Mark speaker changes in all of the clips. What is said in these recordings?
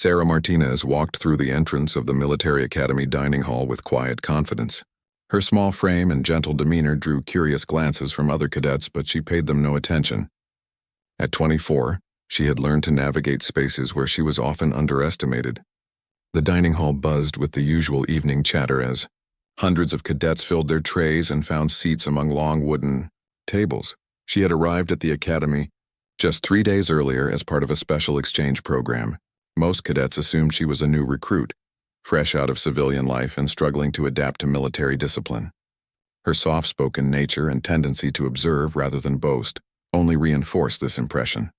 Speaker 1: Sarah Martinez walked through the entrance of the Military Academy dining hall with quiet confidence. Her small frame and gentle demeanor drew curious glances from other cadets, but she paid them no attention. At 24, she had learned to navigate spaces where she was often underestimated. The dining hall buzzed with the usual evening chatter as hundreds of cadets filled their trays and found seats among long wooden tables. She had arrived at the academy just 3 days earlier as part of a special exchange program. Most cadets assumed she was a new recruit, fresh out of civilian life and struggling to adapt to military discipline. Her soft-spoken nature and tendency to observe rather than boast only reinforced this impression.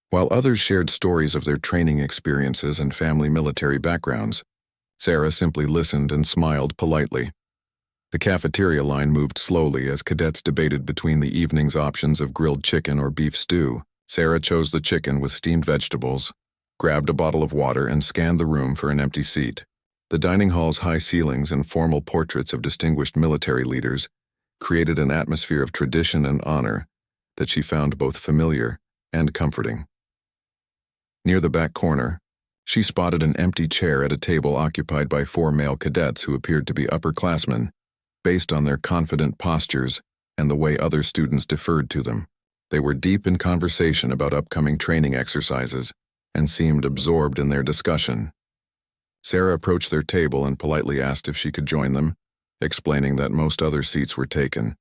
Speaker 1: While others shared stories of their training experiences and family military backgrounds, Sarah simply listened and smiled politely. The cafeteria line moved slowly as cadets debated between the evening's options of grilled chicken or beef stew. Sarah chose the chicken with steamed vegetables, grabbed a bottle of water, and scanned the room for an empty seat. The dining hall's high ceilings and formal portraits of distinguished military leaders created an atmosphere of tradition and honor that she found both familiar and comforting. Near the back corner, she spotted an empty chair at a table occupied by 4 male cadets who appeared to be upperclassmen, based on their confident postures and the way other students deferred to them. They were deep in conversation about upcoming training exercises and seemed absorbed in their discussion. Sarah approached their table and politely asked if she could join them, explaining that most other seats were taken.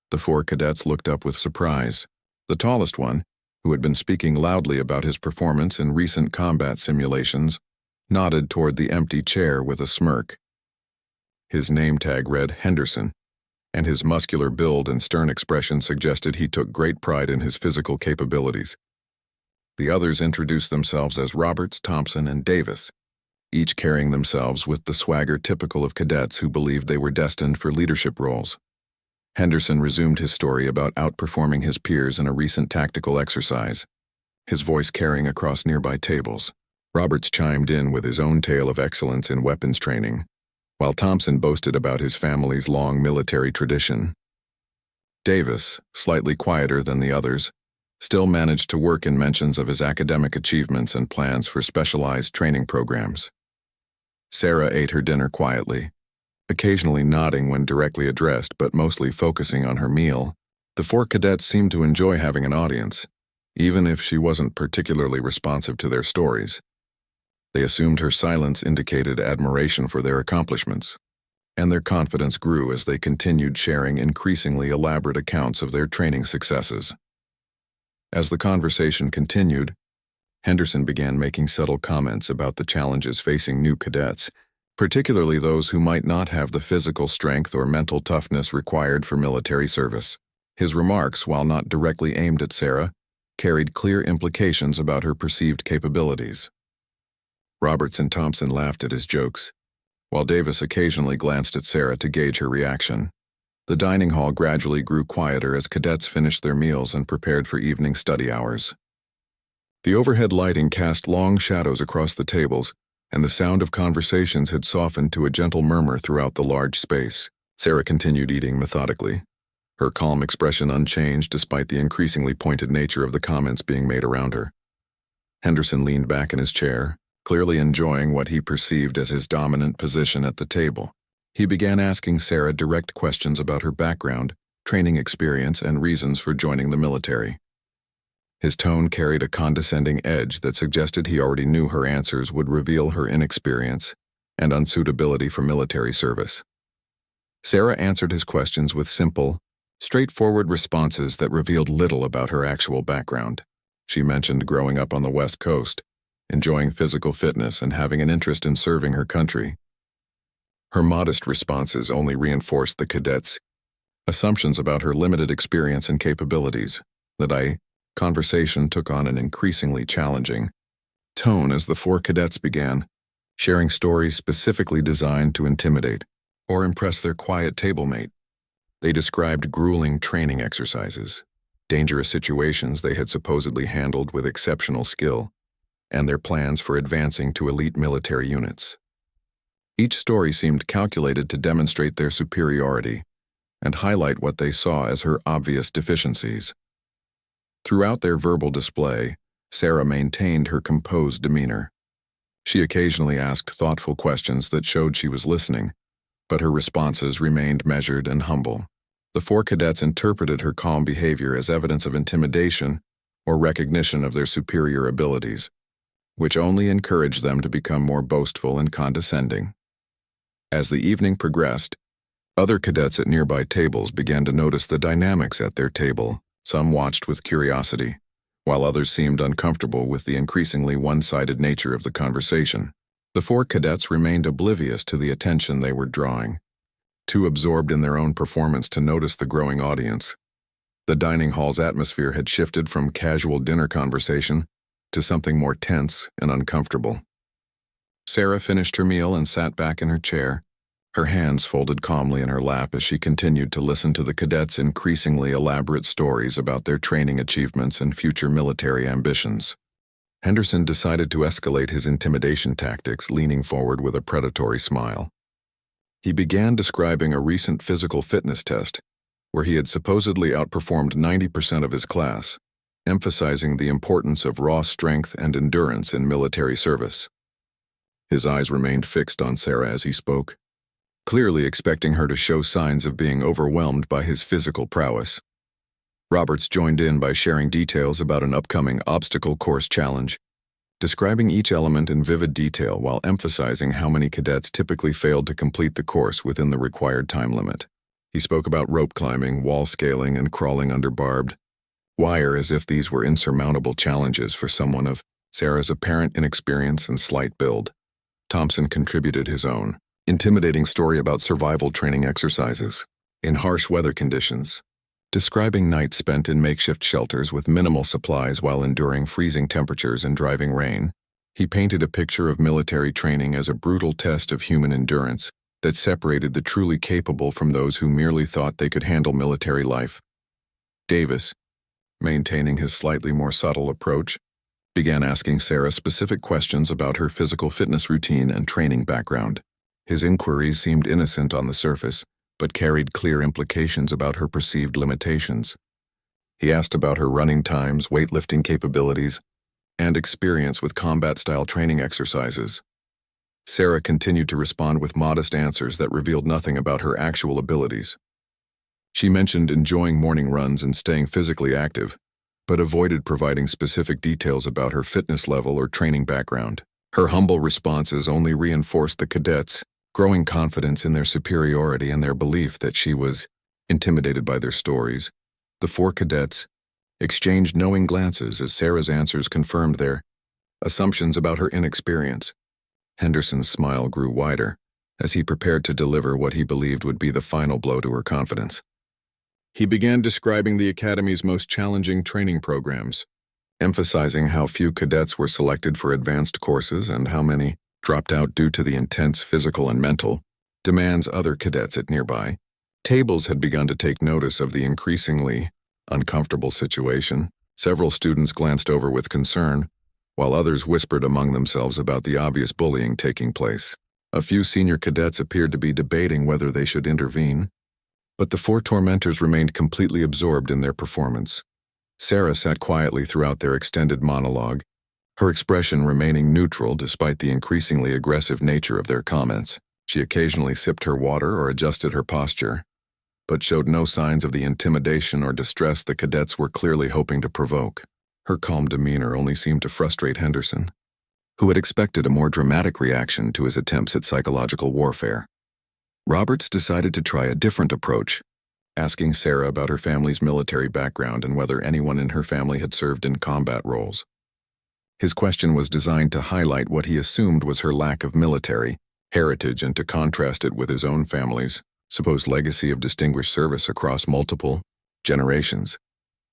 Speaker 1: The 4 cadets looked up with surprise. The tallest one, who had been speaking loudly about his performance in recent combat simulations, nodded toward the empty chair with a smirk. His name tag read Henderson, and his muscular build and stern expression suggested he took great pride in his physical capabilities. The others introduced themselves as Roberts, Thompson, and Davis, each carrying themselves with the swagger typical of cadets who believed they were destined for leadership roles. Henderson resumed his story about outperforming his peers in a recent tactical exercise, his voice carrying across nearby tables. Roberts chimed in with his own tale of excellence in weapons training, while Thompson boasted about his family's long military tradition. Davis, slightly quieter than the others, still managed to work in mentions of his academic achievements and plans for specialized training programs. Sarah ate her dinner quietly, occasionally nodding when directly addressed but mostly focusing on her meal. The 4 cadets seemed to enjoy having an audience, even if she wasn't particularly responsive to their stories. They assumed her silence indicated admiration for their accomplishments, and their confidence grew as they continued sharing increasingly elaborate accounts of their training successes. As the conversation continued, Henderson began making subtle comments about the challenges facing new cadets, particularly those who might not have the physical strength or mental toughness required for military service. His remarks, while not directly aimed at Sarah, carried clear implications about her perceived capabilities. Roberts and Thompson laughed at his jokes, while Davis occasionally glanced at Sarah to gauge her reaction. The dining hall gradually grew quieter as cadets finished their meals and prepared for evening study hours. The overhead lighting cast long shadows across the tables, and the sound of conversations had softened to a gentle murmur throughout the large space. Sarah continued eating methodically, her calm expression unchanged despite the increasingly pointed nature of the comments being made around her. Henderson leaned back in his chair, clearly enjoying what he perceived as his dominant position at the table. He began asking Sarah direct questions about her background, training experience, and reasons for joining the military. His tone carried a condescending edge that suggested he already knew her answers would reveal her inexperience and unsuitability for military service. Sarah answered his questions with simple, straightforward responses that revealed little about her actual background. She mentioned growing up on the West Coast, enjoying physical fitness, and having an interest in serving her country. Her modest responses only reinforced the cadets' assumptions about her limited experience and capabilities. Conversation took on an increasingly challenging tone as the 4 cadets began sharing stories specifically designed to intimidate or impress their quiet tablemate. They described grueling training exercises, dangerous situations they had supposedly handled with exceptional skill, and their plans for advancing to elite military units. Each story seemed calculated to demonstrate their superiority and highlight what they saw as her obvious deficiencies. Throughout their verbal display, Sarah maintained her composed demeanor. She occasionally asked thoughtful questions that showed she was listening, but her responses remained measured and humble. The four cadets interpreted her calm behavior as evidence of intimidation or recognition of their superior abilities, which only encouraged them to become more boastful and condescending. As the evening progressed, other cadets at nearby tables began to notice the dynamics at their table. Some watched with curiosity, while others seemed uncomfortable with the increasingly one-sided nature of the conversation. The four cadets remained oblivious to the attention they were drawing, too absorbed in their own performance to notice the growing audience. The dining hall's atmosphere had shifted from casual dinner conversation to something more tense and uncomfortable. Sarah finished her meal and sat back in her chair, her hands folded calmly in her lap as she continued to listen to the cadets' increasingly elaborate stories about their training achievements and future military ambitions. Henderson decided to escalate his intimidation tactics, leaning forward with a predatory smile. He began describing a recent physical fitness test, where he had supposedly outperformed 90% of his class, emphasizing the importance of raw strength and endurance in military service. His eyes remained fixed on Sarah as he spoke, clearly expecting her to show signs of being overwhelmed by his physical prowess. Roberts joined in by sharing details about an upcoming obstacle course challenge, describing each element in vivid detail while emphasizing how many cadets typically failed to complete the course within the required time limit. He spoke about rope climbing, wall scaling, and crawling under barbed wire as if these were insurmountable challenges for someone of Sarah's apparent inexperience and slight build. Thompson contributed his own intimidating story about survival training exercises in harsh weather conditions, describing nights spent in makeshift shelters with minimal supplies while enduring freezing temperatures and driving rain. He painted a picture of military training as a brutal test of human endurance that separated the truly capable from those who merely thought they could handle military life. Davis, maintaining his slightly more subtle approach, began asking Sarah specific questions about her physical fitness routine and training background. His inquiries seemed innocent on the surface, but carried clear implications about her perceived limitations. He asked about her running times, weightlifting capabilities, and experience with combat-style training exercises. Sarah continued to respond with modest answers that revealed nothing about her actual abilities. She mentioned enjoying morning runs and staying physically active, but avoided providing specific details about her fitness level or training background. Her humble responses only reinforced the cadets' growing confidence in their superiority and their belief that she was intimidated by their stories. The four cadets exchanged knowing glances as Sarah's answers confirmed their assumptions about her inexperience. Henderson's smile grew wider as he prepared to deliver what he believed would be the final blow to her confidence. He began describing the Academy's most challenging training programs, emphasizing how few cadets were selected for advanced courses and how many dropped out due to the intense physical and mental demands other cadets at nearby tables had begun to take notice of the increasingly uncomfortable situation. Several students glanced over with concern, while others whispered among themselves about the obvious bullying taking place. A few senior cadets appeared to be debating whether they should intervene, but the four tormentors remained completely absorbed in their performance. Sarah sat quietly throughout their extended monologue, her expression remaining neutral despite the increasingly aggressive nature of their comments. She occasionally sipped her water or adjusted her posture, but showed no signs of the intimidation or distress the cadets were clearly hoping to provoke. Her calm demeanor only seemed to frustrate Henderson, who had expected a more dramatic reaction to his attempts at psychological warfare. Roberts decided to try a different approach, asking Sarah about her family's military background and whether anyone in her family had served in combat roles. His question was designed to highlight what he assumed was her lack of military heritage and to contrast it with his own family's supposed legacy of distinguished service across multiple generations.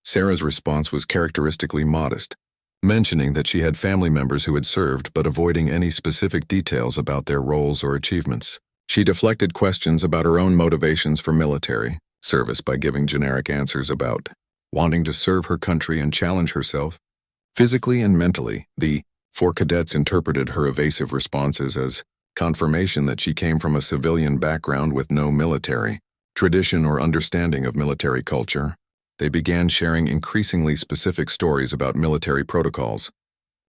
Speaker 1: Sarah's response was characteristically modest, mentioning that she had family members who had served but avoiding any specific details about their roles or achievements. She deflected questions about her own motivations for military service by giving generic answers about wanting to serve her country and challenge herself physically and mentally. The four cadets interpreted her evasive responses as confirmation that she came from a civilian background with no military tradition or understanding of military culture. They began sharing increasingly specific stories about military protocols,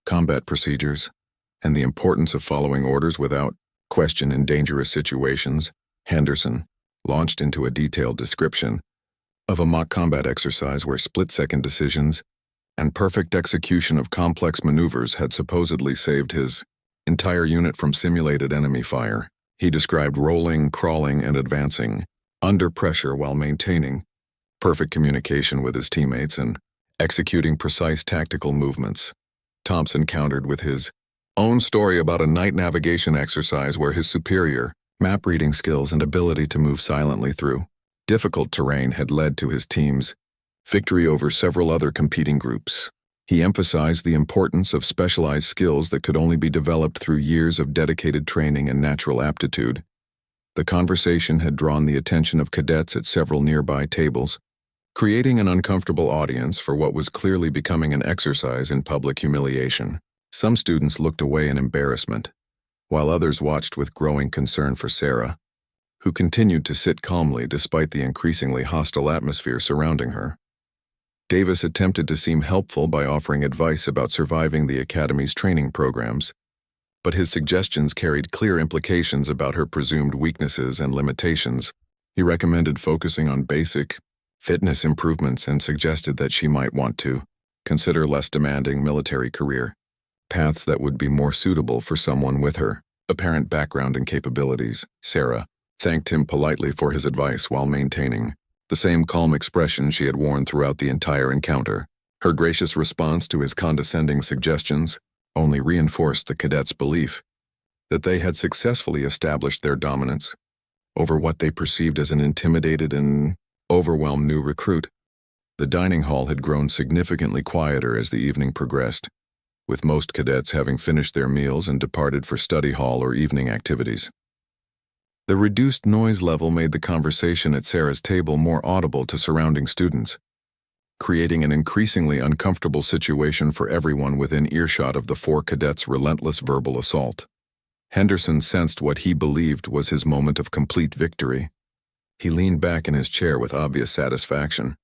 Speaker 1: combat procedures, and the importance of following orders without question in dangerous situations, Henderson launched into a detailed description of a mock combat exercise where split-second decisions and perfect execution of complex maneuvers had supposedly saved his entire unit from simulated enemy fire. He described rolling, crawling, and advancing under pressure while maintaining perfect communication with his teammates and executing precise tactical movements. Thompson countered with his own story about a night navigation exercise where his superior map-reading skills and ability to move silently through difficult terrain had led to his team's victory over several other competing groups. He emphasized the importance of specialized skills that could only be developed through years of dedicated training and natural aptitude. The conversation had drawn the attention of cadets at several nearby tables, creating an uncomfortable audience for what was clearly becoming an exercise in public humiliation. Some students looked away in embarrassment, while others watched with growing concern for Sarah, who continued to sit calmly despite the increasingly hostile atmosphere surrounding her. Davis attempted to seem helpful by offering advice about surviving the Academy's training programs, but his suggestions carried clear implications about her presumed weaknesses and limitations. He recommended focusing on basic fitness improvements and suggested that she might want to consider less demanding military career paths that would be more suitable for someone with her apparent background and capabilities. Sarah thanked him politely for his advice while maintaining the same calm expression she had worn throughout the entire encounter. Her gracious response to his condescending suggestions only reinforced the cadets' belief that they had successfully established their dominance over what they perceived as an intimidated and overwhelmed new recruit. The dining hall had grown significantly quieter as the evening progressed, with most cadets having finished their meals and departed for study hall or evening activities. The reduced noise level made the conversation at Sarah's table more audible to surrounding students, creating an increasingly uncomfortable situation for everyone within earshot of the four cadets' relentless verbal assault. Henderson sensed what he believed was his moment of complete victory. He leaned back in his chair with obvious satisfaction,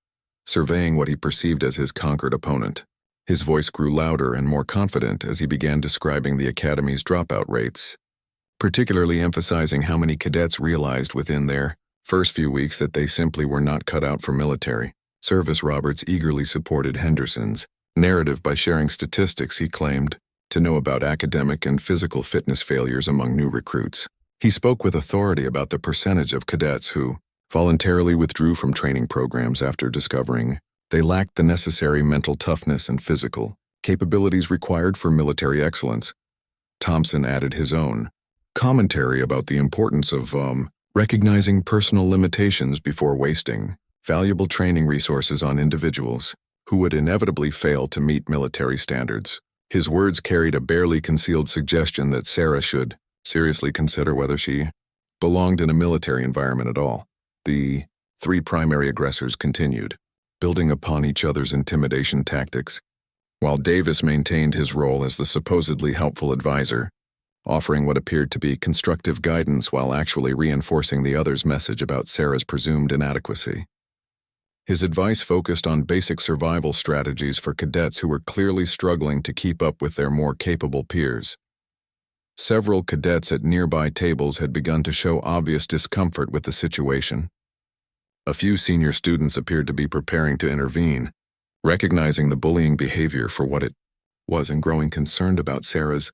Speaker 1: surveying what he perceived as his conquered opponent. His voice grew louder and more confident as he began describing the Academy's dropout rates, particularly emphasizing how many cadets realized within their first few weeks that they simply were not cut out for military service. Roberts eagerly supported Henderson's narrative by sharing statistics he claimed to know about academic and physical fitness failures among new recruits. He spoke with authority about the percentage of cadets who voluntarily withdrew from training programs after discovering they lacked the necessary mental toughness and physical capabilities required for military excellence. Thompson added his own commentary about the importance of recognizing personal limitations before wasting valuable training resources on individuals who would inevitably fail to meet military standards. His words carried a barely concealed suggestion that Sarah should seriously consider whether she belonged in a military environment at all. The three primary aggressors continued, building upon each other's intimidation tactics, while Davis maintained his role as the supposedly helpful advisor, offering what appeared to be constructive guidance while actually reinforcing the other's message about Sarah's presumed inadequacy. His advice focused on basic survival strategies for cadets who were clearly struggling to keep up with their more capable peers. Several cadets at nearby tables had begun to show obvious discomfort with the situation. A few senior students appeared to be preparing to intervene, recognizing the bullying behavior for what it was and growing concerned about Sarah's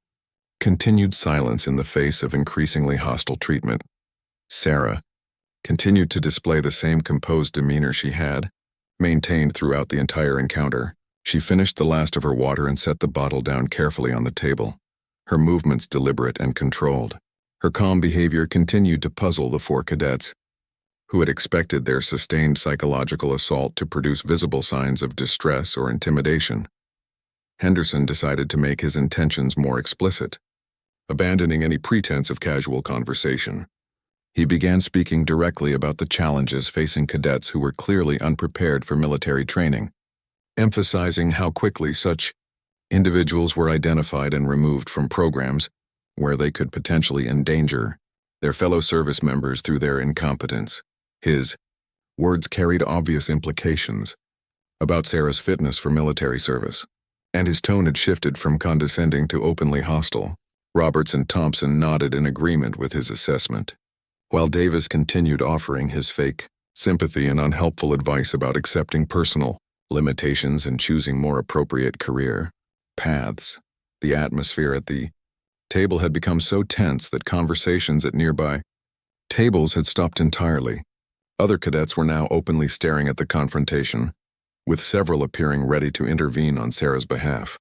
Speaker 1: continued silence in the face of increasingly hostile treatment. Sarah continued to display the same composed demeanor she had maintained throughout the entire encounter. She finished the last of her water and set the bottle down carefully on the table, her movements deliberate and controlled. Her calm behavior continued to puzzle the four cadets, who had expected their sustained psychological assault to produce visible signs of distress or intimidation. Henderson decided to make his intentions more explicit, abandoning any pretense of casual conversation. He began speaking directly about the challenges facing cadets who were clearly unprepared for military training, emphasizing how quickly such individuals were identified and removed from programs where they could potentially endanger their fellow service members through their incompetence. His words carried obvious implications about Sarah's fitness for military service, and his tone had shifted from condescending to openly hostile. Roberts and Thompson nodded in agreement with his assessment, while Davis continued offering his fake sympathy and unhelpful advice about accepting personal limitations and choosing more appropriate career paths. The atmosphere at the table had become so tense that conversations at nearby tables had stopped entirely. Other cadets were now openly staring at the confrontation, with several appearing ready to intervene on Sarah's behalf.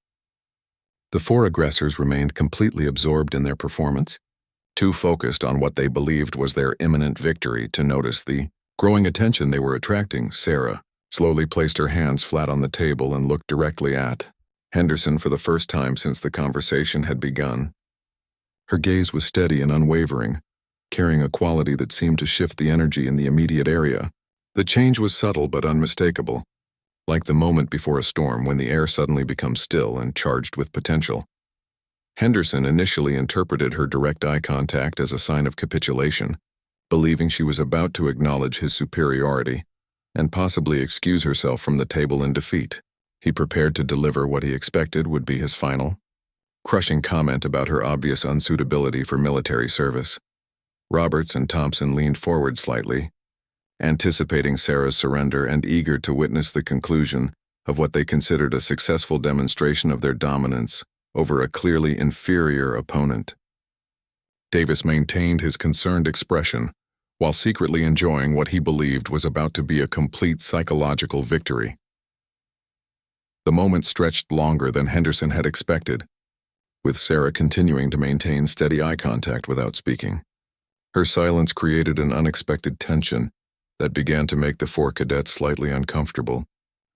Speaker 1: The four aggressors remained completely absorbed in their performance, too focused on what they believed was their imminent victory to notice the growing attention they were attracting. Sarah slowly placed her hands flat on the table and looked directly at Henderson for the first time since the conversation had begun. Her gaze was steady and unwavering, carrying a quality that seemed to shift the energy in the immediate area. The change was subtle but unmistakable, like the moment before a storm when the air suddenly becomes still and charged with potential. Henderson initially interpreted her direct eye contact as a sign of capitulation, believing she was about to acknowledge his superiority and possibly excuse herself from the table in defeat. He prepared to deliver what he expected would be his final, crushing comment about her obvious unsuitability for military service. Roberts and Thompson leaned forward slightly, anticipating Sarah's surrender and eager to witness the conclusion of what they considered a successful demonstration of their dominance over a clearly inferior opponent. Davis maintained his concerned expression while secretly enjoying what he believed was about to be a complete psychological victory. The moment stretched longer than Henderson had expected, with Sarah continuing to maintain steady eye contact without speaking. Her silence created an unexpected tension that began to make the four cadets slightly uncomfortable,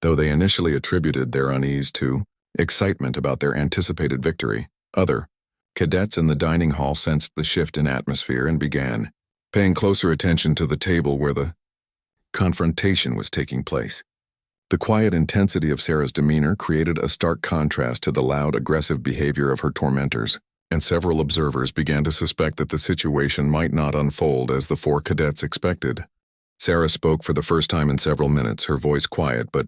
Speaker 1: though they initially attributed their unease to excitement about their anticipated victory. Other cadets in the dining hall sensed the shift in atmosphere and began paying closer attention to the table where the confrontation was taking place. The quiet intensity of Sarah's demeanor created a stark contrast to the loud, aggressive behavior of her tormentors, and several observers began to suspect that the situation might not unfold as the four cadets expected. Sarah spoke for the first time in several minutes, her voice quiet but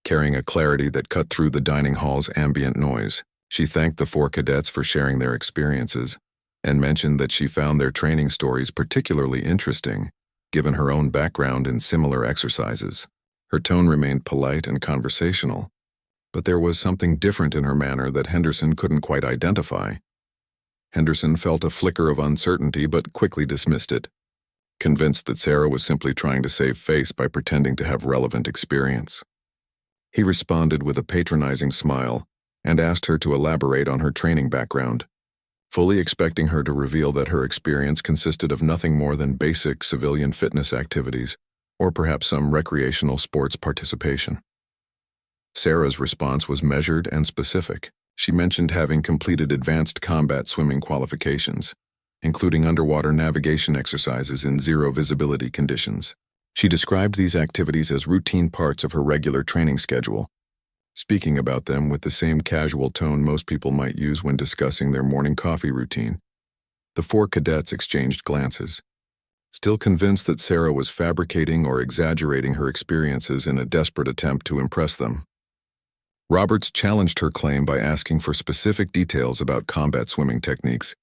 Speaker 1: carrying a clarity that cut through the dining hall's ambient noise. She thanked the four cadets for sharing their experiences and mentioned that she found their training stories particularly interesting, given her own background in similar exercises. Her tone remained polite and conversational, but there was something different in her manner that Henderson couldn't quite identify. Henderson felt a flicker of uncertainty but quickly dismissed it, convinced that Sarah was simply trying to save face by pretending to have relevant experience. He responded with a patronizing smile and asked her to elaborate on her training background, fully expecting her to reveal that her experience consisted of nothing more than basic civilian fitness activities or perhaps some recreational sports participation. Sarah's response was measured and specific. She mentioned having completed advanced combat swimming qualifications, including underwater navigation exercises in zero-visibility conditions. She described these activities as routine parts of her regular training schedule, speaking about them with the same casual tone most people might use when discussing their morning coffee routine. The four cadets exchanged glances, still convinced that Sarah was fabricating or exaggerating her experiences in a desperate attempt to impress them. Roberts challenged her claim by asking for specific details about combat swimming techniques,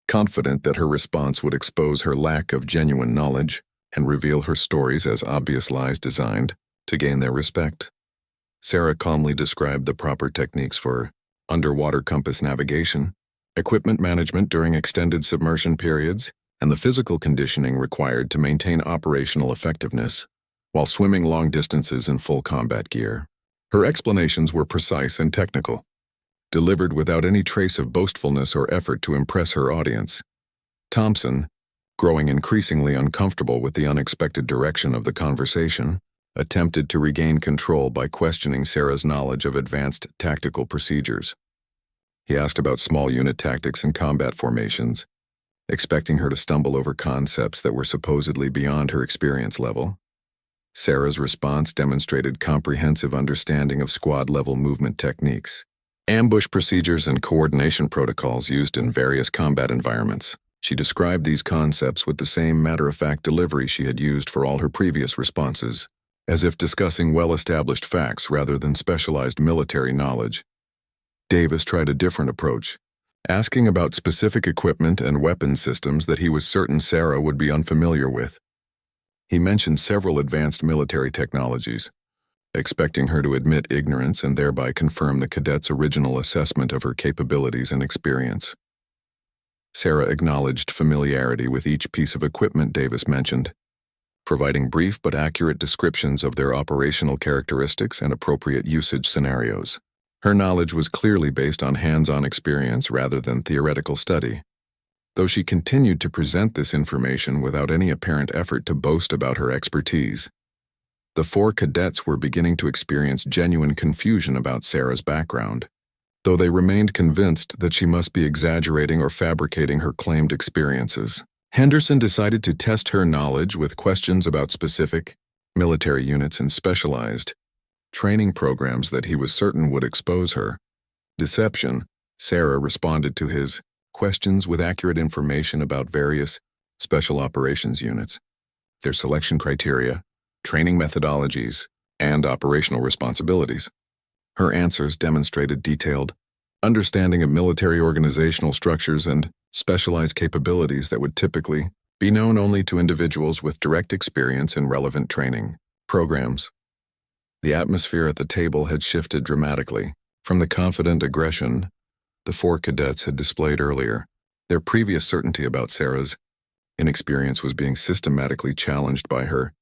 Speaker 1: confident that her response would expose her lack of genuine knowledge and reveal her stories as obvious lies designed to gain their respect. Sarah calmly described the proper techniques for underwater compass navigation, equipment management during extended submersion periods, and the physical conditioning required to maintain operational effectiveness while swimming long distances in full combat gear. Her explanations were precise and technical, delivered without any trace of boastfulness or effort to impress her audience. Thompson, growing increasingly uncomfortable with the unexpected direction of the conversation, attempted to regain control by questioning Sarah's knowledge of advanced tactical procedures. He asked about small unit tactics and combat formations, expecting her to stumble over concepts that were supposedly beyond her experience level. Sarah's response demonstrated comprehensive understanding of squad-level movement techniques, ambush procedures, and coordination protocols used in various combat environments. She described these concepts with the same matter-of-fact delivery she had used for all her previous responses, as if discussing well-established facts rather than specialized military knowledge. Davis tried a different approach, asking about specific equipment and weapon systems that he was certain Sarah would be unfamiliar with. He mentioned several advanced military technologies, expecting her to admit ignorance and thereby confirm the cadet's original assessment of her capabilities and experience. Sarah acknowledged familiarity with each piece of equipment Davis mentioned, providing brief but accurate descriptions of their operational characteristics and appropriate usage scenarios. Her knowledge was clearly based on hands-on experience rather than theoretical study, though she continued to present this information without any apparent effort to boast about her expertise. The 4 cadets were beginning to experience genuine confusion about Sarah's background, though they remained convinced that she must be exaggerating or fabricating her claimed experiences. Henderson decided to test her knowledge with questions about specific military units and specialized training programs that he was certain would expose her. Deception. Sarah responded to his questions with accurate information about various special operations units, their selection criteria, training methodologies, and operational responsibilities. Her answers demonstrated detailed understanding of military organizational structures and specialized capabilities that would typically be known only to individuals with direct experience in relevant training programs. The atmosphere at the table had shifted dramatically from the confident aggression the 4 cadets had displayed earlier. Their previous certainty about Sarah's inexperience was being systematically challenged by her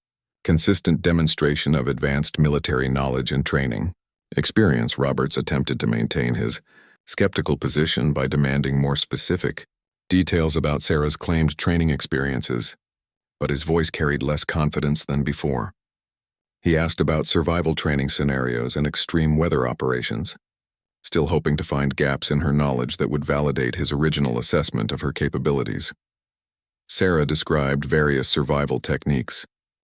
Speaker 1: consistent demonstration of advanced military knowledge and training experience. Roberts attempted to maintain his skeptical position by demanding more specific details about Sarah's claimed training experiences, but his voice carried less confidence than before. He asked about survival training scenarios and extreme weather operations, still hoping to find gaps in her knowledge that would validate his original assessment of her capabilities. Sarah described various survival techniques,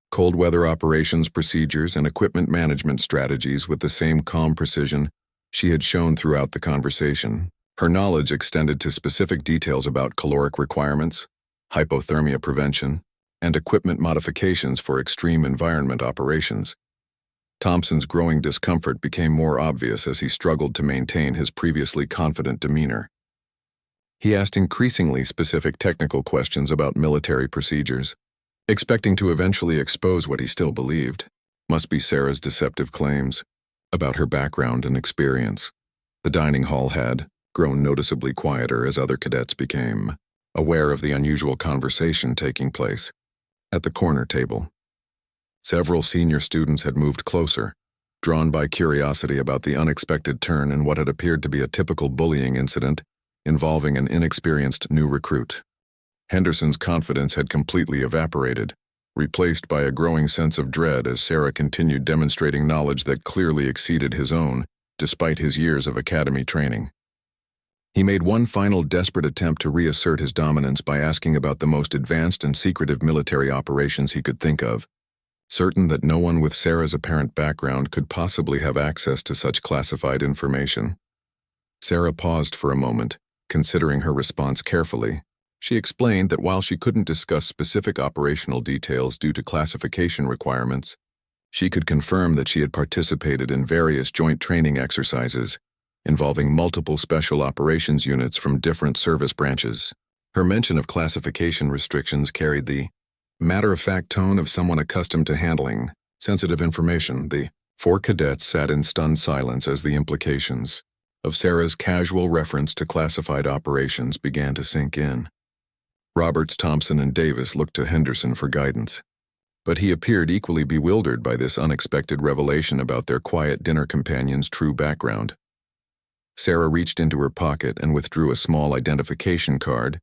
Speaker 1: cold weather operations procedures, and equipment management strategies with the same calm precision she had shown throughout the conversation. Her knowledge extended to specific details about caloric requirements, hypothermia prevention, and equipment modifications for extreme environment operations. Thompson's growing discomfort became more obvious as he struggled to maintain his previously confident demeanor. He asked increasingly specific technical questions about military procedures, expecting to eventually expose what he still believed must be Sarah's deceptive claims about her background and experience. The dining hall had grown noticeably quieter as other cadets became aware of the unusual conversation taking place at the corner table. Several senior students had moved closer, drawn by curiosity about the unexpected turn in what had appeared to be a typical bullying incident involving an inexperienced new recruit. Henderson's confidence had completely evaporated, replaced by a growing sense of dread as Sarah continued demonstrating knowledge that clearly exceeded his own, despite his years of academy training. He made one final desperate attempt to reassert his dominance by asking about the most advanced and secretive military operations he could think of, certain that no one with Sarah's apparent background could possibly have access to such classified information. Sarah paused for a moment, considering her response carefully. She explained that while she couldn't discuss specific operational details due to classification requirements, she could confirm that she had participated in various joint training exercises involving multiple special operations units from different service branches. Her mention of classification restrictions carried the matter-of-fact tone of someone accustomed to handling sensitive information. The 4 cadets sat in stunned silence as the implications of Sarah's casual reference to classified operations began to sink in. Roberts, Thompson, and Davis looked to Henderson for guidance, but he appeared equally bewildered by this unexpected revelation about their quiet dinner companion's true background. Sarah reached into her pocket and withdrew a small identification card,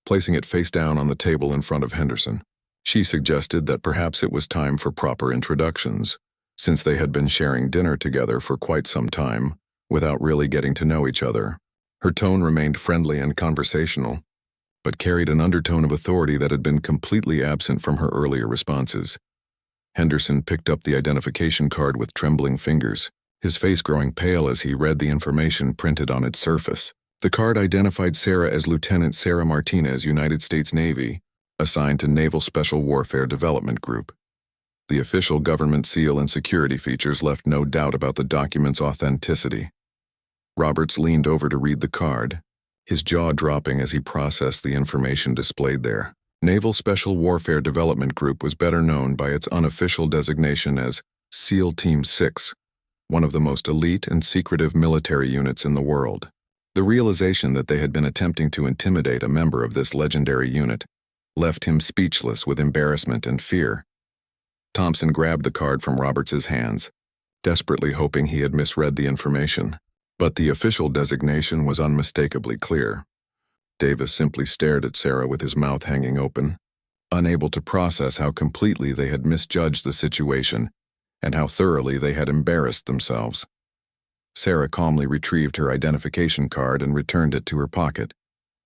Speaker 1: placing it face down on the table in front of Henderson. She suggested that perhaps it was time for proper introductions, since they had been sharing dinner together for quite some time without really getting to know each other. Her tone remained friendly and conversational, but carried an undertone of authority that had been completely absent from her earlier responses. Henderson picked up the identification card with trembling fingers, his face growing pale as he read the information printed on its surface. The card identified Sarah as Lieutenant Sarah Martinez, United States Navy, assigned to Naval Special Warfare Development Group. The official government seal and security features left no doubt about the document's authenticity. Roberts leaned over to read the card, his jaw dropping as he processed the information displayed there. Naval Special Warfare Development Group was better known by its unofficial designation as SEAL Team 6, one of the most elite and secretive military units in the world. The realization that they had been attempting to intimidate a member of this legendary unit left him speechless with embarrassment and fear. Thompson grabbed the card from Roberts' hands, desperately hoping he had misread the information. But the official designation was unmistakably clear. Davis simply stared at Sarah with his mouth hanging open, unable to process how completely they had misjudged the situation and how thoroughly they had embarrassed themselves. Sarah calmly retrieved her identification card and returned it to her pocket,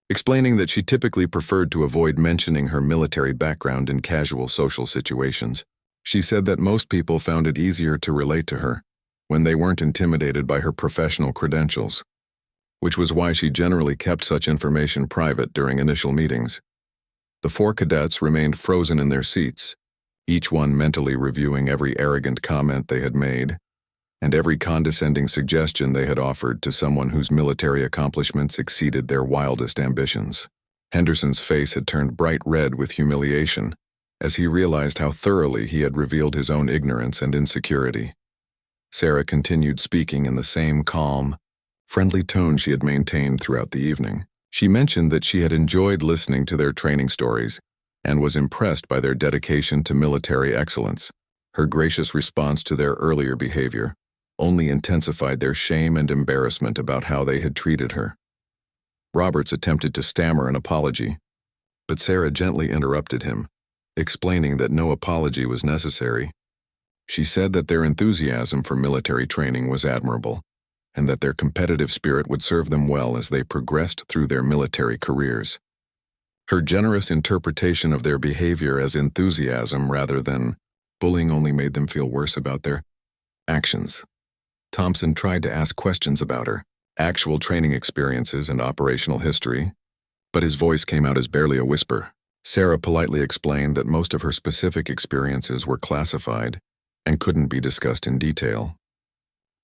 Speaker 1: explaining that she typically preferred to avoid mentioning her military background in casual social situations. She said that most people found it easier to relate to her when they weren't intimidated by her professional credentials, which was why she generally kept such information private during initial meetings. The 4 cadets remained frozen in their seats, each one mentally reviewing every arrogant comment they had made and every condescending suggestion they had offered to someone whose military accomplishments exceeded their wildest ambitions. Henderson's face had turned bright red with humiliation as he realized how thoroughly he had revealed his own ignorance and insecurity. Sarah continued speaking in the same calm, friendly tone she had maintained throughout the evening. She mentioned that she had enjoyed listening to their training stories and was impressed by their dedication to military excellence. Her gracious response to their earlier behavior only intensified their shame and embarrassment about how they had treated her. Roberts attempted to stammer an apology, but Sarah gently interrupted him, explaining that no apology was necessary. She said that their enthusiasm for military training was admirable, and that their competitive spirit would serve them well as they progressed through their military careers. Her generous interpretation of their behavior as enthusiasm rather than bullying only made them feel worse about their actions. Thompson tried to ask questions about her actual training experiences and operational history, but his voice came out as barely a whisper. Sarah politely explained that most of her specific experiences were classified and couldn't be discussed in detail,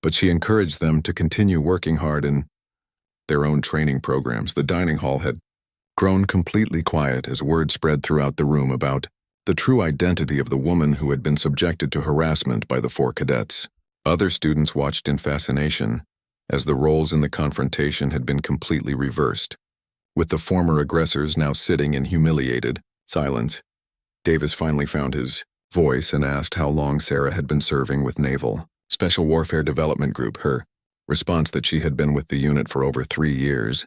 Speaker 1: but she encouraged them to continue working hard in their own training programs. The dining hall had grown completely quiet as word spread throughout the room about the true identity of the woman who had been subjected to harassment by the 4 cadets. Other students watched in fascination as the roles in the confrontation had been completely reversed, with the former aggressors now sitting in humiliated silence. Davis finally found his voice and asked how long Sarah had been serving with Naval Special Warfare Development Group. Her response that she had been with the unit for over 3 years,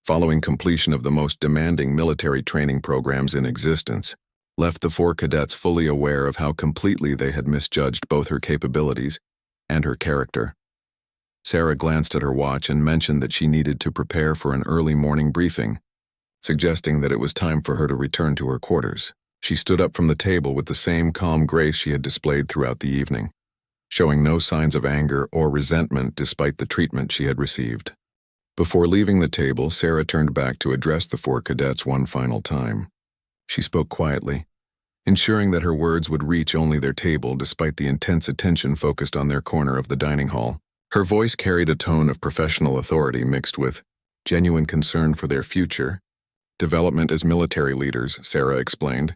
Speaker 1: following completion of the most demanding military training programs in existence, left the 4 cadets fully aware of how completely they had misjudged both her capabilities and her character. Sarah glanced at her watch and mentioned that she needed to prepare for an early morning briefing, suggesting that it was time for her to return to her quarters. She stood up from the table with the same calm grace she had displayed throughout the evening, showing no signs of anger or resentment despite the treatment she had received. Before leaving the table, Sarah turned back to address the 4 cadets one final time. She spoke quietly, ensuring that her words would reach only their table despite the intense attention focused on their corner of the dining hall. Her voice carried a tone of professional authority mixed with genuine concern for their future development as military leaders. Sarah explained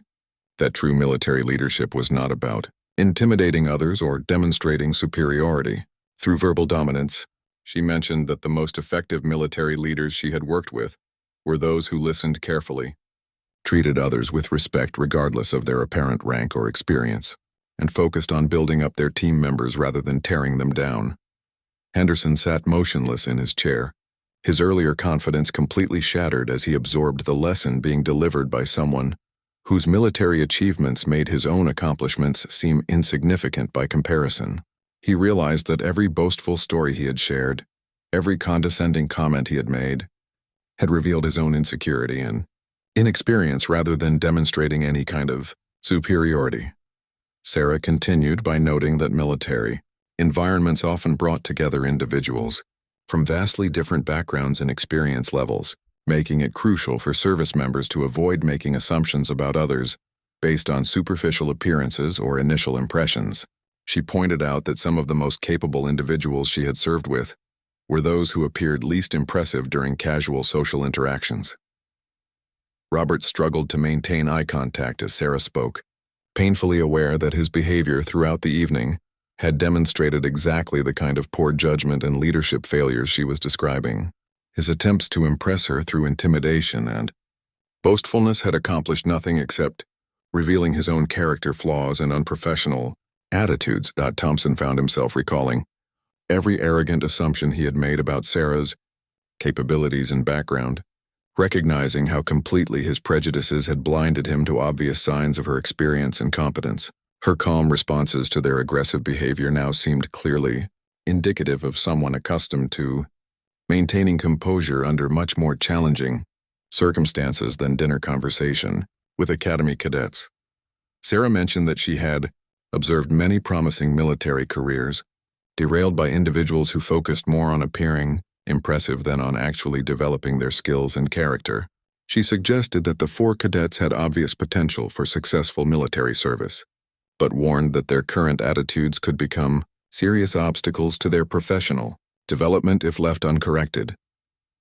Speaker 1: that true military leadership was not about intimidating others or demonstrating superiority through verbal dominance. She mentioned that the most effective military leaders she had worked with were those who listened carefully, treated others with respect regardless of their apparent rank or experience, and focused on building up their team members rather than tearing them down. Henderson sat motionless in his chair, his earlier confidence completely shattered as he absorbed the lesson being delivered by someone whose military achievements made his own accomplishments seem insignificant by comparison. He realized that every boastful story he had shared, every condescending comment he had made, had revealed his own insecurity and inexperience rather than demonstrating any kind of superiority. Sarah continued by noting that military environments often brought together individuals from vastly different backgrounds and experience levels, making it crucial for service members to avoid making assumptions about others based on superficial appearances or initial impressions. She pointed out that some of the most capable individuals she had served with were those who appeared least impressive during casual social interactions. Robert struggled to maintain eye contact as Sarah spoke, painfully aware that his behavior throughout the evening had demonstrated exactly the kind of poor judgment and leadership failures she was describing. His attempts to impress her through intimidation and boastfulness had accomplished nothing except revealing his own character flaws and unprofessional attitudes. Thompson found himself recalling every arrogant assumption he had made about Sarah's capabilities and background, recognizing how completely his prejudices had blinded him to obvious signs of her experience and competence. Her calm responses to their aggressive behavior now seemed clearly indicative of someone accustomed to maintaining composure under much more challenging circumstances than dinner conversation with Academy cadets. Sarah mentioned that she had observed many promising military careers, derailed by individuals who focused more on appearing impressive than on actually developing their skills and character. She suggested that the 4 cadets had obvious potential for successful military service, but warned that their current attitudes could become serious obstacles to their professional development if left uncorrected.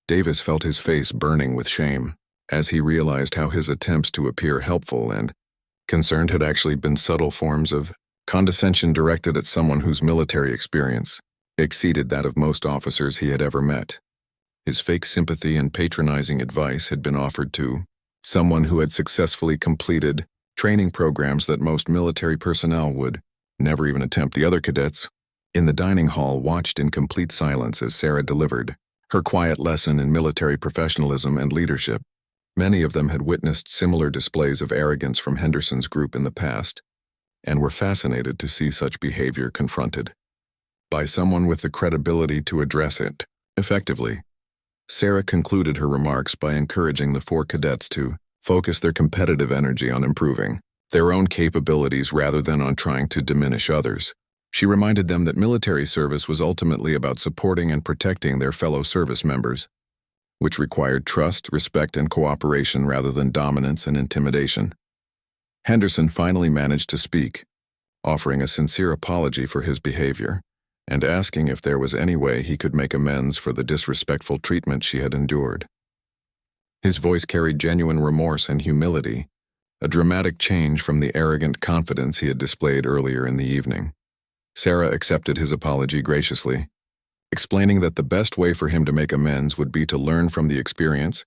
Speaker 1: Davis felt his face burning with shame as he realized how his attempts to appear helpful and concerned had actually been subtle forms of condescension directed at someone whose military experience exceeded that of most officers he had ever met. His fake sympathy and patronizing advice had been offered to someone who had successfully completed training programs that most military personnel would never even attempt. The other cadets in the dining hall watched in complete silence as Sarah delivered her quiet lesson in military professionalism and leadership. Many of them had witnessed similar displays of arrogance from Henderson's group in the past, and were fascinated to see such behavior confronted by someone with the credibility to address it effectively. Sarah concluded her remarks by encouraging the 4 cadets to focus their competitive energy on improving their own capabilities rather than on trying to diminish others. She reminded them that military service was ultimately about supporting and protecting their fellow service members, which required trust, respect, and cooperation rather than dominance and intimidation. Henderson finally managed to speak, offering a sincere apology for his behavior and asking if there was any way he could make amends for the disrespectful treatment she had endured. His voice carried genuine remorse and humility, a dramatic change from the arrogant confidence he had displayed earlier in the evening. Sarah accepted his apology graciously, explaining that the best way for him to make amends would be to learn from the experience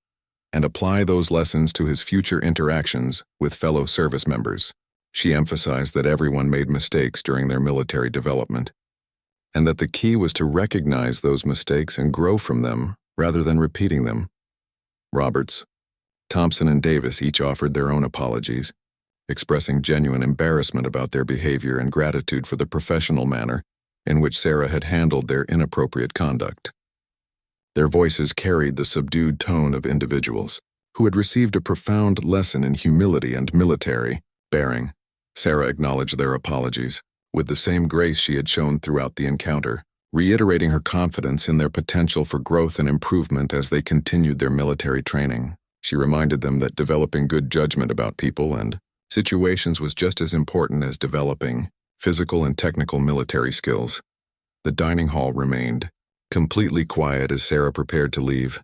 Speaker 1: and apply those lessons to his future interactions with fellow service members. She emphasized that everyone made mistakes during their military development, and that the key was to recognize those mistakes and grow from them rather than repeating them. Roberts, Thompson, and Davis each offered their own apologies, expressing genuine embarrassment about their behavior and gratitude for the professional manner in which Sarah had handled their inappropriate conduct. Their voices carried the subdued tone of individuals who had received a profound lesson in humility and military bearing. Sarah acknowledged their apologies with the same grace she had shown throughout the encounter, reiterating her confidence in their potential for growth and improvement as they continued their military training. She reminded them that developing good judgment about people and situations was just as important as developing physical and technical military skills. The dining hall remained completely quiet as Sarah prepared to leave,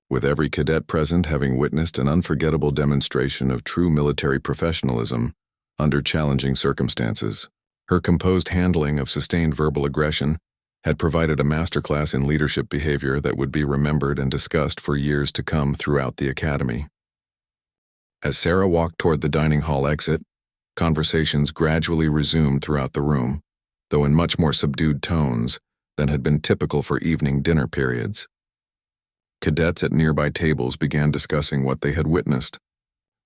Speaker 1: with every cadet present having witnessed an unforgettable demonstration of true military professionalism under challenging circumstances. Her composed handling of sustained verbal aggression had provided a masterclass in leadership behavior that would be remembered and discussed for years to come throughout the academy. As Sarah walked toward the dining hall exit, conversations gradually resumed throughout the room, though in much more subdued tones than had been typical for evening dinner periods. Cadets at nearby tables began discussing what they had witnessed,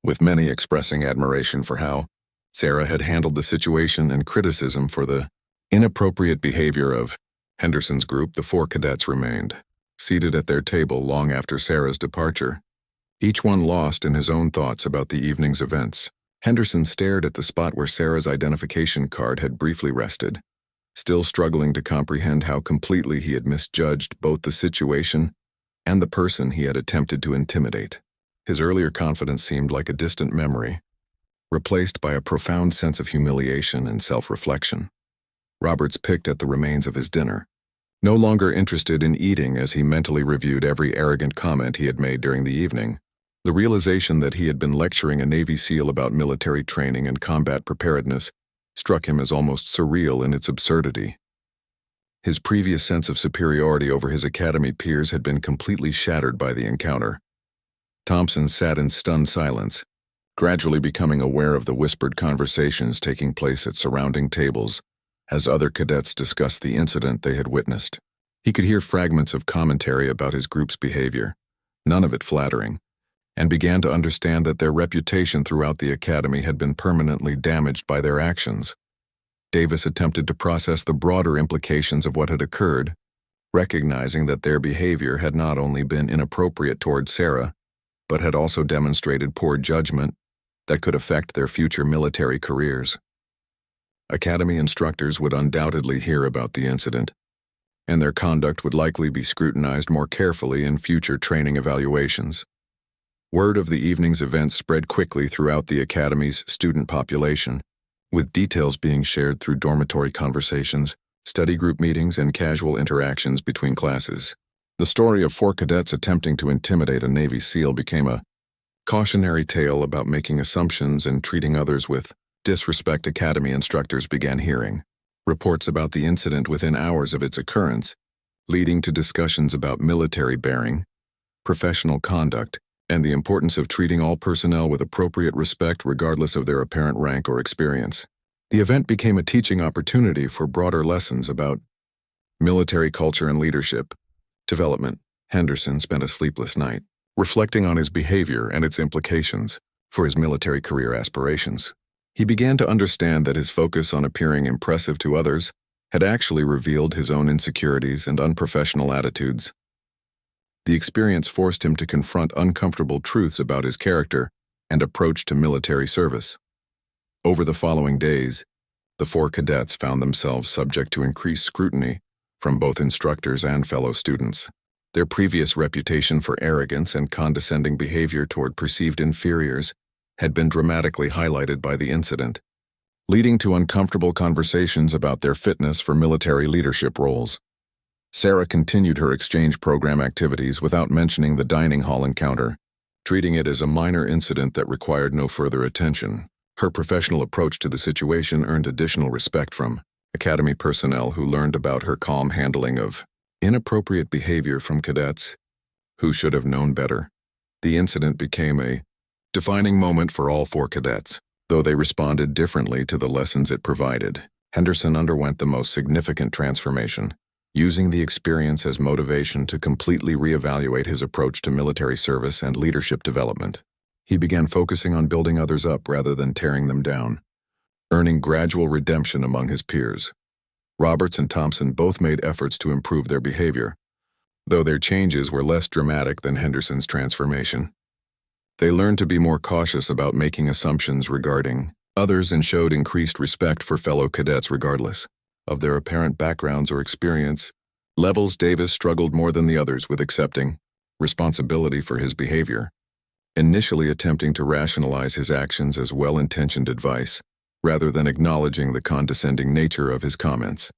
Speaker 1: with many expressing admiration for how Sarah had handled the situation and criticism for the inappropriate behavior of Henderson's group. The 4 cadets remained seated at their table long after Sarah's departure, each one lost in his own thoughts about the evening's events. Henderson stared at the spot where Sarah's identification card had briefly rested, still struggling to comprehend how completely he had misjudged both the situation and the person he had attempted to intimidate. His earlier confidence seemed like a distant memory, replaced by a profound sense of humiliation and self-reflection. Roberts picked at the remains of his dinner, no longer interested in eating as he mentally reviewed every arrogant comment he had made during the evening. The realization that he had been lecturing a Navy SEAL about military training and combat preparedness struck him as almost surreal in its absurdity. His previous sense of superiority over his academy peers had been completely shattered by the encounter. Thompson sat in stunned silence, gradually becoming aware of the whispered conversations taking place at surrounding tables as other cadets discussed the incident they had witnessed. He could hear fragments of commentary about his group's behavior, none of it flattering, and began to understand that their reputation throughout the academy had been permanently damaged by their actions. Davis attempted to process the broader implications of what had occurred, recognizing that their behavior had not only been inappropriate toward Sarah, but had also demonstrated poor judgment that could affect their future military careers. Academy instructors would undoubtedly hear about the incident, and their conduct would likely be scrutinized more carefully in future training evaluations. Word of the evening's events spread quickly throughout the academy's student population, with details being shared through dormitory conversations, study group meetings, and casual interactions between classes. The story of 4 cadets attempting to intimidate a Navy SEAL became a cautionary tale about making assumptions and treating others with disrespect. Academy instructors began hearing reports about the incident within hours of its occurrence, leading to discussions about military bearing, professional conduct, and the importance of treating all personnel with appropriate respect regardless of their apparent rank or experience. The event became a teaching opportunity for broader lessons about military culture and leadership development. Henderson spent a sleepless night, reflecting on his behavior and its implications for his military career aspirations. He began to understand that his focus on appearing impressive to others had actually revealed his own insecurities and unprofessional attitudes. The experience forced him to confront uncomfortable truths about his character and approach to military service. Over the following days, the 4 cadets found themselves subject to increased scrutiny from both instructors and fellow students. Their previous reputation for arrogance and condescending behavior toward perceived inferiors had been dramatically highlighted by the incident, leading to uncomfortable conversations about their fitness for military leadership roles. Sarah continued her exchange program activities without mentioning the dining hall encounter, treating it as a minor incident that required no further attention. Her professional approach to the situation earned additional respect from academy personnel who learned about her calm handling of inappropriate behavior from cadets who should have known better. The incident became a defining moment for all 4 cadets, though they responded differently to the lessons it provided. Henderson underwent the most significant transformation, using the experience as motivation to completely reevaluate his approach to military service and leadership development. He began focusing on building others up rather than tearing them down, earning gradual redemption among his peers. Roberts and Thompson both made efforts to improve their behavior, though their changes were less dramatic than Henderson's transformation. They learned to be more cautious about making assumptions regarding others and showed increased respect for fellow cadets regardless of their apparent backgrounds or experience levels. Davis struggled more than the others with accepting responsibility for his behavior, initially attempting to rationalize his actions as well-intentioned advice, rather than acknowledging the condescending nature of his comments.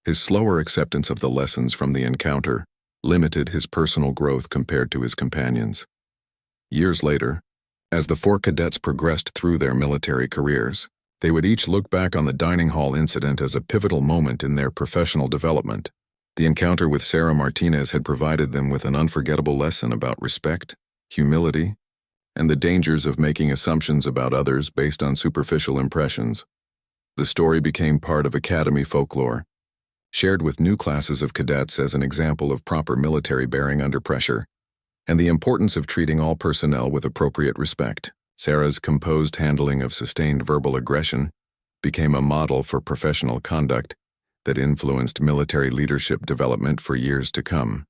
Speaker 1: His slower acceptance of the lessons from the encounter limited his personal growth compared to his companions. Years later, as the 4 cadets progressed through their military careers, they would each look back on the dining hall incident as a pivotal moment in their professional development. The encounter with Sarah Martinez had provided them with an unforgettable lesson about respect, humility, and the dangers of making assumptions about others based on superficial impressions. The story became part of academy folklore, shared with new classes of cadets as an example of proper military bearing under pressure, and the importance of treating all personnel with appropriate respect. Sarah's composed handling of sustained verbal aggression became a model for professional conduct that influenced military leadership development for years to come.